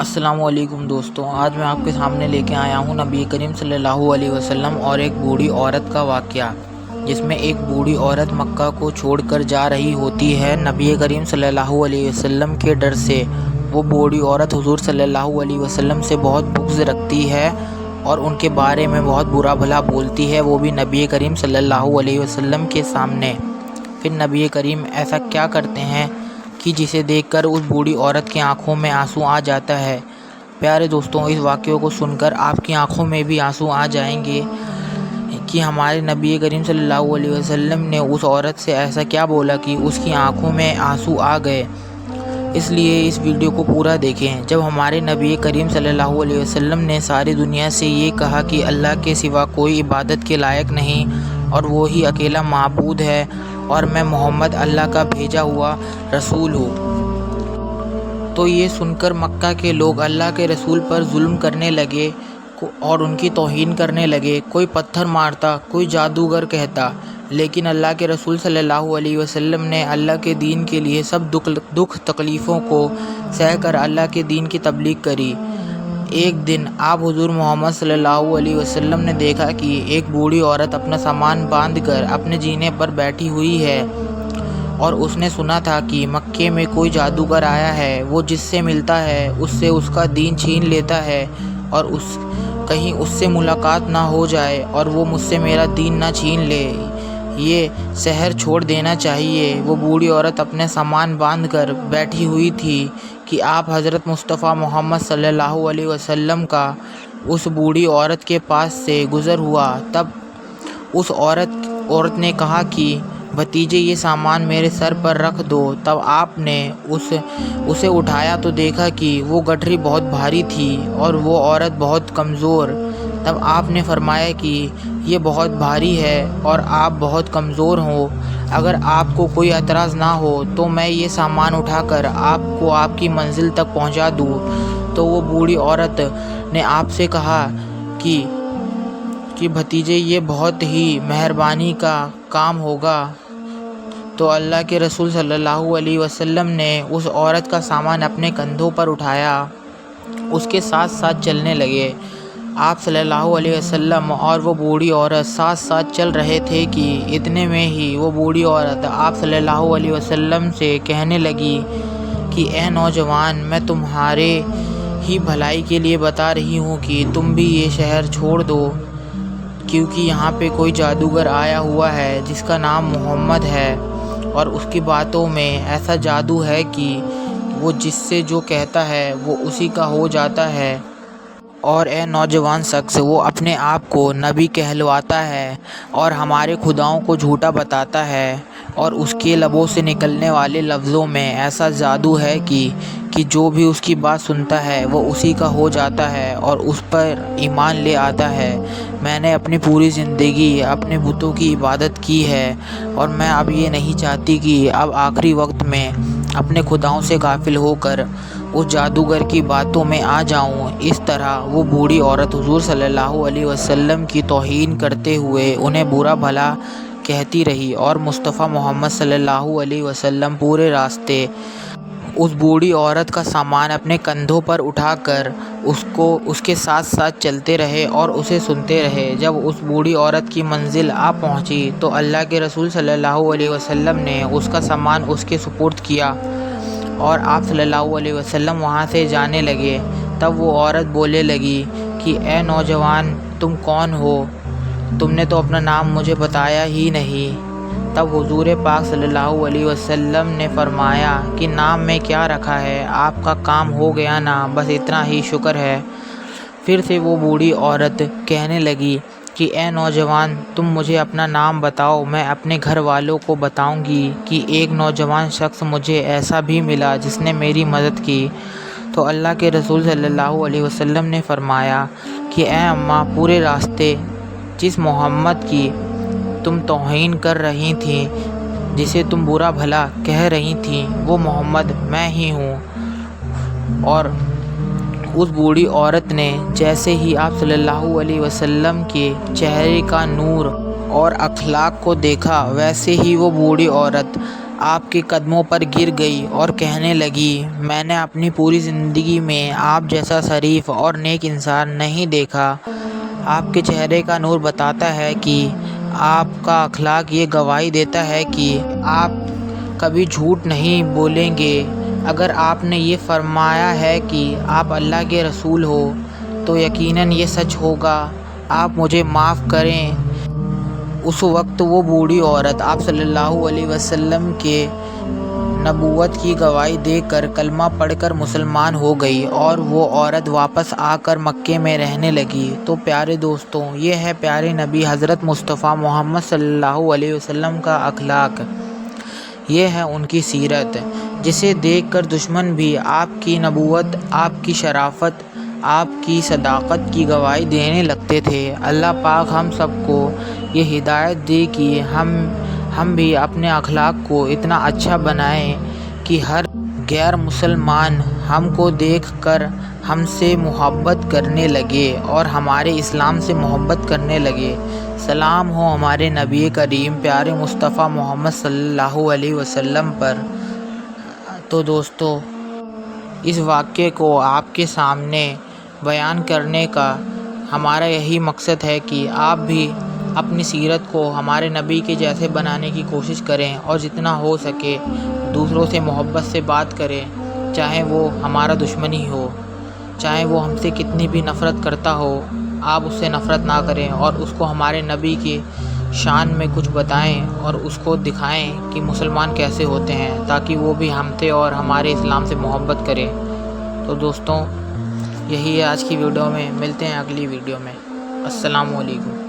السلام علیکم دوستوں، آج میں آپ کے سامنے لے کے آیا ہوں نبی کریم صلی اللہ علیہ وسلم اور ایک بوڑھی عورت کا واقعہ، جس میں ایک بوڑھی عورت مکہ کو چھوڑ کر جا رہی ہوتی ہے نبی کریم صلی اللہ علیہ وسلم کے ڈر سے۔ وہ بوڑھی عورت حضور صلی اللہ علیہ وسلم سے بہت بغض رکھتی ہے اور ان کے بارے میں بہت برا بھلا بولتی ہے، وہ بھی نبی کریم صلی اللہ علیہ وسلم کے سامنے۔ پھر نبی کریم ایسا کیا کرتے ہیں کہ جسے دیکھ کر اس بوڑھی عورت کی آنکھوں میں آنسو آ جاتا ہے۔ پیارے دوستوں، اس واقعے کو سن کر آپ کی آنکھوں میں بھی آنسو آ جائیں گے کہ ہمارے نبی کریم صلی اللہ علیہ وسلم نے اس عورت سے ایسا کیا بولا کہ اس کی آنکھوں میں آنسو آ گئے۔ اس لیے اس ویڈیو کو پورا دیکھیں۔ جب ہمارے نبی کریم صلی اللہ علیہ وسلم نے ساری دنیا سے یہ کہا کہ اللہ کے سوا کوئی عبادت کے لائق نہیں اور وہی اکیلا معبود ہے اور میں محمد اللہ کا بھیجا ہوا رسول ہوں، تو یہ سن کر مکہ کے لوگ اللہ کے رسول پر ظلم کرنے لگے اور ان کی توہین کرنے لگے۔ کوئی پتھر مارتا، کوئی جادوگر کہتا، لیکن اللہ کے رسول صلی اللہ علیہ وسلم نے اللہ کے دین کے لیے سب دکھ تکلیفوں کو سہ کر اللہ کے دین کی تبلیغ کری۔ ایک دن آپ حضور محمد صلی اللہ علیہ وسلم نے دیکھا کہ ایک بوڑھی عورت اپنا سامان باندھ کر اپنے جینے پر بیٹھی ہوئی ہے، اور اس نے سنا تھا کہ مکے میں کوئی جادوگر آیا ہے، وہ جس سے ملتا ہے اس سے اس کا دین چھین لیتا ہے، اور کہیں اس سے ملاقات نہ ہو جائے اور وہ مجھ سے میرا دین نہ چھین لے، یہ شہر چھوڑ دینا چاہیے۔ وہ بوڑھی عورت اپنے سامان باندھ کر بیٹھی ہوئی تھی کہ آپ حضرت مصطفیٰ محمد صلی اللہ علیہ وسلم کا اس بوڑھی عورت کے پاس سے گزر ہوا۔ تب اس عورت نے کہا کہ بھتیجے، یہ سامان میرے سر پر رکھ دو۔ تب آپ نے اسے اٹھایا تو دیکھا کہ وہ گٹھری بہت بھاری تھی اور وہ عورت بہت کمزور۔ تب آپ نے فرمایا کہ یہ بہت بھاری ہے اور آپ بہت کمزور ہو، اگر آپ کو کوئی اعتراض نہ ہو تو میں یہ سامان اٹھا کر آپ کو آپ کی منزل تک پہنچا دوں۔ تو وہ بوڑھی عورت نے آپ سے کہا کہ بھتیجے، یہ بہت ہی مہربانی کا کام ہوگا۔ تو اللہ کے رسول صلی اللہ علیہ وسلم نے اس عورت کا سامان اپنے کندھوں پر اٹھایا، اس کے ساتھ ساتھ چلنے لگے۔ آپ صلی اللہ علیہ وسلم اور وہ بوڑھی عورت ساتھ ساتھ چل رہے تھے کہ اتنے میں ہی وہ بوڑھی عورت آپ صلی اللہ علیہ وسلم سے کہنے لگی کہ اے نوجوان، میں تمہارے ہی بھلائی کے لیے بتا رہی ہوں کہ تم بھی یہ شہر چھوڑ دو، کیونکہ یہاں پہ کوئی جادوگر آیا ہوا ہے جس کا نام محمد ہے، اور اس کی باتوں میں ایسا جادو ہے کہ وہ جس سے جو کہتا ہے وہ اسی کا ہو جاتا ہے، اور اے نوجوان شخص، وہ اپنے آپ کو نبی کہلواتا ہے اور ہمارے خداؤں کو جھوٹا بتاتا ہے، اور اس کے لبوں سے نکلنے والے لفظوں میں ایسا جادو ہے کہ جو بھی اس کی بات سنتا ہے وہ اسی کا ہو جاتا ہے اور اس پر ایمان لے آتا ہے۔ میں نے اپنی پوری زندگی اپنے بتوں کی عبادت کی ہے اور میں اب یہ نہیں چاہتی کہ اب آخری وقت میں اپنے خداؤں سے غافل ہو کر اس جادوگر کی باتوں میں آ جاؤں۔ اس طرح وہ بوڑھی عورت حضور صلی اللہ علیہ وسلم کی توہین کرتے ہوئے انہیں برا بھلا کہتی رہی، اور مصطفیٰ محمد صلی اللہ علیہ وسلم پورے راستے اس بوڑھی عورت کا سامان اپنے کندھوں پر اٹھا کر اس کے ساتھ ساتھ چلتے رہے اور اسے سنتے رہے۔ جب اس بوڑھی عورت کی منزل آ پہنچی تو اللہ کے رسول صلی اللہ علیہ وسلم نے اس کا سامان اس کے سپرد کیا اور آپ صلی اللہ علیہ وسلم وہاں سے جانے لگے۔ تب وہ عورت بولنے لگی کہ اے نوجوان، تم کون ہو؟ تم نے تو اپنا نام مجھے بتایا ہی نہیں۔ تب حضور پاک صلی اللہ علیہ وسلم نے فرمایا کہ نام میں کیا رکھا ہے، آپ کا کام ہو گیا نا، بس اتنا ہی شکر ہے۔ پھر سے وہ بوڑھی عورت کہنے لگی کہ اے نوجوان، تم مجھے اپنا نام بتاؤ، میں اپنے گھر والوں کو بتاؤں گی کہ ایک نوجوان شخص مجھے ایسا بھی ملا جس نے میری مدد کی۔ تو اللہ کے رسول صلی اللہ علیہ وسلم نے فرمایا کہ اے اماں، پورے راستے جس محمد کی تم توہین کر رہی تھیں، جسے تم برا بھلا کہہ رہی تھیں، وہ محمد میں ہی ہوں۔ اور اس بوڑھی عورت نے جیسے ہی آپ صلی اللہ علیہ وسلم کے چہرے کا نور اور اخلاق کو دیکھا، ویسے ہی وہ بوڑھی عورت آپ کے قدموں پر گر گئی اور کہنے لگی، میں نے اپنی پوری زندگی میں آپ جیسا شریف اور نیک انسان نہیں دیکھا۔ آپ کے چہرے کا نور بتاتا ہے کہ آپ کا اخلاق یہ گواہی دیتا ہے کہ آپ کبھی جھوٹ نہیں بولیں گے۔ اگر آپ نے یہ فرمایا ہے کہ آپ اللہ کے رسول ہو تو یقیناً یہ سچ ہوگا۔ آپ مجھے معاف کریں۔ اس وقت وہ بوڑھی عورت آپ صلی اللہ علیہ وسلم کے نبوت کی گواہی دے کر کلمہ پڑھ کر مسلمان ہو گئی اور وہ عورت واپس آ کر مکے میں رہنے لگی۔ تو پیارے دوستوں، یہ ہے پیارے نبی حضرت مصطفیٰ محمد صلی اللہ علیہ وسلم کا اخلاق، یہ ہے ان کی سیرت، جسے دیکھ کر دشمن بھی آپ کی نبوت، آپ کی شرافت، آپ کی صداقت کی گواہی دینے لگتے تھے۔ اللہ پاک ہم سب کو یہ ہدایت دے کہ ہم بھی اپنے اخلاق کو اتنا اچھا بنائیں کہ ہر غیر مسلمان ہم کو دیکھ کر ہم سے محبت کرنے لگے اور ہمارے اسلام سے محبت کرنے لگے۔ سلام ہو ہمارے نبی کریم پیارے مصطفیٰ محمد صلی اللہ علیہ وسلم پر۔ تو دوستو، اس واقعے کو آپ کے سامنے بیان کرنے کا ہمارا یہی مقصد ہے کہ آپ بھی اپنی سیرت کو ہمارے نبی کے جیسے بنانے کی کوشش کریں اور جتنا ہو سکے دوسروں سے محبت سے بات کریں، چاہے وہ ہمارا دشمن ہی ہو، چاہے وہ ہم سے کتنی بھی نفرت کرتا ہو، آپ اس سے نفرت نہ کریں اور اس کو ہمارے نبی کی شان میں کچھ بتائیں اور اس کو دکھائیں کہ مسلمان کیسے ہوتے ہیں، تاکہ وہ بھی ہم سے اور ہمارے اسلام سے محبت کرے۔ تو دوستوں، یہی ہے آج کی ویڈیو میں، ملتے ہیں اگلی ویڈیو میں۔ السلام علیکم۔